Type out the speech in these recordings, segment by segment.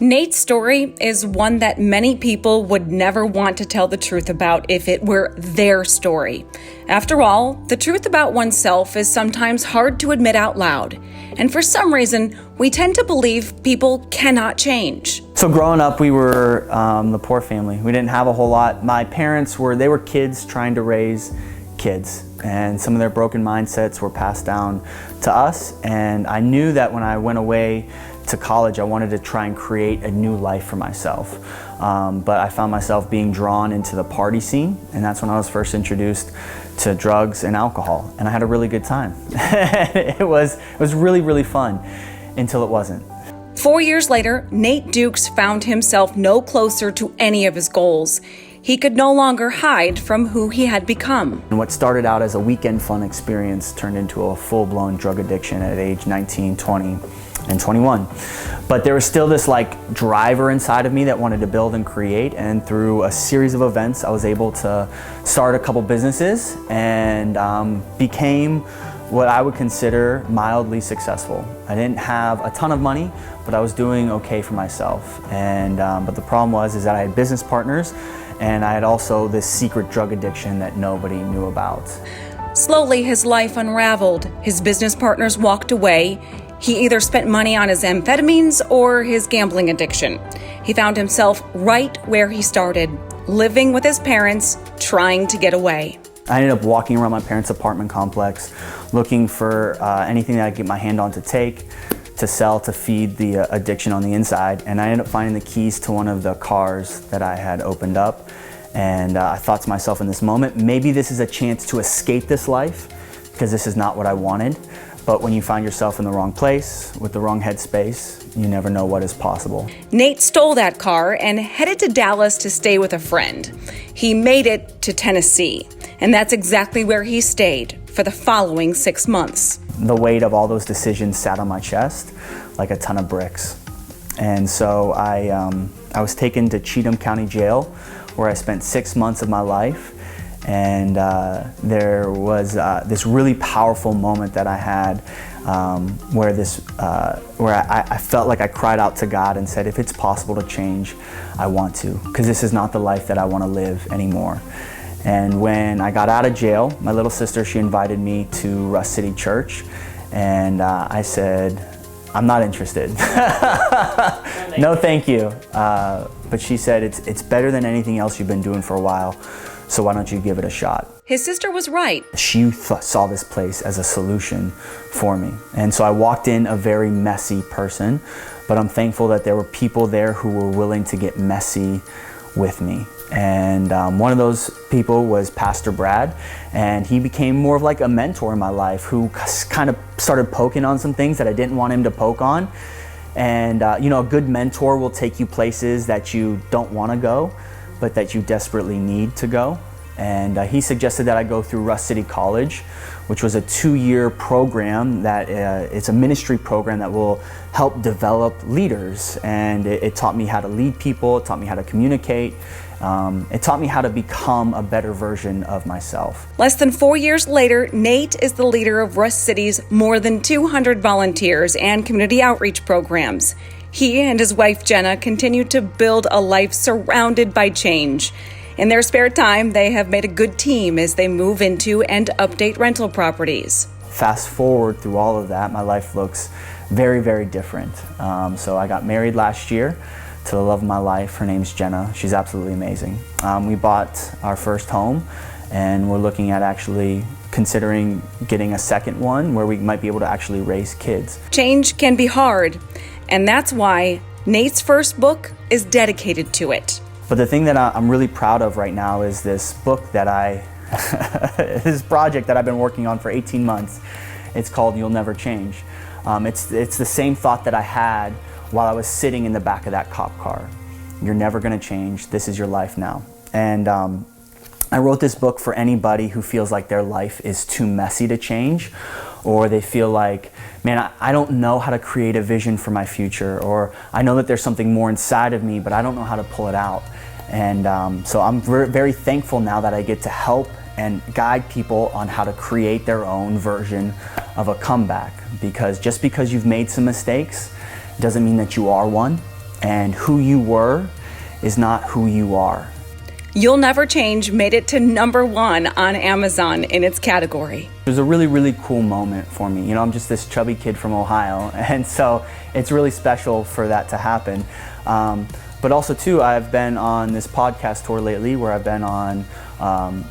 Nate's story is one that many people would never want to tell the truth about if it were their story. After all, the truth about oneself is sometimes hard to admit out loud. And for some reason, we tend to believe people cannot change. So growing up, we were the poor family. We didn't have a whole lot. My parents they were kids trying to raise kids, and some of their broken mindsets were passed down to us. And I knew that when I went away to college, I wanted to try and create a new life for myself. But I found myself being drawn into the party scene, and that's when I was first introduced to drugs and alcohol. And I had a really good time. It was really, really fun until it wasn't. 4 years later, Nate Dukes found himself no closer to any of his goals. He could no longer hide from who he had become. And what started out as a weekend fun experience turned into a full-blown drug addiction at age 19, 20, and 21. But there was still this driver inside of me that wanted to build and create, and through a series of events I was able to start a couple businesses and became what I would consider mildly successful. I didn't have a ton of money, but I was doing okay for myself. And but the problem is that I had business partners, and I had also this secret drug addiction that nobody knew about. Slowly, his life unraveled. His business partners walked away. He either spent money on his amphetamines or his gambling addiction. He found himself right where he started, living with his parents, trying to get away. I ended up walking around my parents' apartment complex, looking for anything that I could get my hand on to take, to sell, to feed the addiction on the inside. And I ended up finding the keys to one of the cars that I had opened up. And I thought to myself in this moment, maybe this is a chance to escape this life, because this is not what I wanted. But when you find yourself in the wrong place, with the wrong headspace, you never know what is possible. Nate stole that car and headed to Dallas to stay with a friend. He made it to Tennessee, and that's exactly where he stayed for the following 6 months. The weight of all those decisions sat on my chest like a ton of bricks. And so I was taken to Cheatham County Jail, where I spent 6 months of my life. And there was this really powerful moment that I had where I felt like I cried out to God and said, if it's possible to change, I want to, because this is not the life that I want to live anymore. And when I got out of jail, my little sister, she invited me to Rust City Church, and I said, I'm not interested. No, thank you. But she said, it's better than anything else you've been doing for a while, so why don't you give it a shot? His sister was right. She saw this place as a solution for me. And so I walked in a very messy person, but I'm thankful that there were people there who were willing to get messy with me. And one of those people was Pastor Brad, and he became more of like a mentor in my life, who kind of started poking on some things that I didn't want him to poke on. And a good mentor will take you places that you don't want to go, but that you desperately need to go. And he suggested that I go through Rust City College, which was a 2-year program that it's a ministry program that will help develop leaders. And it taught me how to lead people, it taught me how to communicate, it taught me how to become a better version of myself. Less than 4 years later, Nate is the leader of Rust City's more than 200 volunteers and community outreach programs. He and his wife Jenna continue to build a life surrounded by change. In their spare time, they have made a good team as they move into and update rental properties. Fast forward through all of that, my life looks very, very different. So I got married last year to the love of my life. Her name's Jenna. She's absolutely amazing. We bought our first home, and we're looking at actually considering getting a second one where we might be able to actually raise kids. Change can be hard, and that's why Nate's first book is dedicated to it. But the thing that I'm really proud of right now is this book that this project that I've been working on for 18 months. It's called You'll Never Change. It's the same thought that I had while I was sitting in the back of that cop car. You're never gonna change. This is your life now. And I wrote this book for anybody who feels like their life is too messy to change, or they feel like, man, I don't know how to create a vision for my future, or I know that there's something more inside of me, but I don't know how to pull it out. And so I'm very thankful now that I get to help and guide people on how to create their own version of a comeback. Because just because you've made some mistakes doesn't mean that you are one. And who you were is not who you are. You'll Never Change made it to #1 on Amazon in its category. It was a really, really cool moment for me. I'm just this chubby kid from Ohio, and so it's really special for that to happen. But also too, I've been on this podcast tour lately where I've been on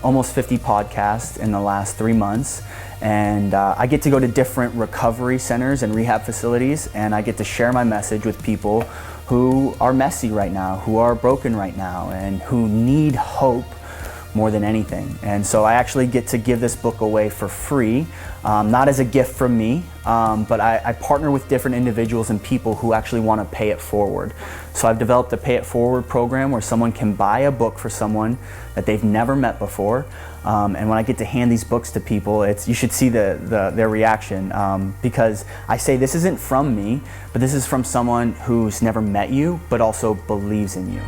almost 50 podcasts in the last 3 months. And I get to go to different recovery centers and rehab facilities, and I get to share my message with people who are messy right now, who are broken right now, and who need hope more than anything. And so I actually get to give this book away for free, not as a gift from me, but I partner with different individuals and people who actually want to pay it forward. So I've developed a Pay It Forward program where someone can buy a book for someone that they've never met before. And when I get to hand these books to people, you should see their reaction, because I say this isn't from me, but this is from someone who's never met you, but also believes in you.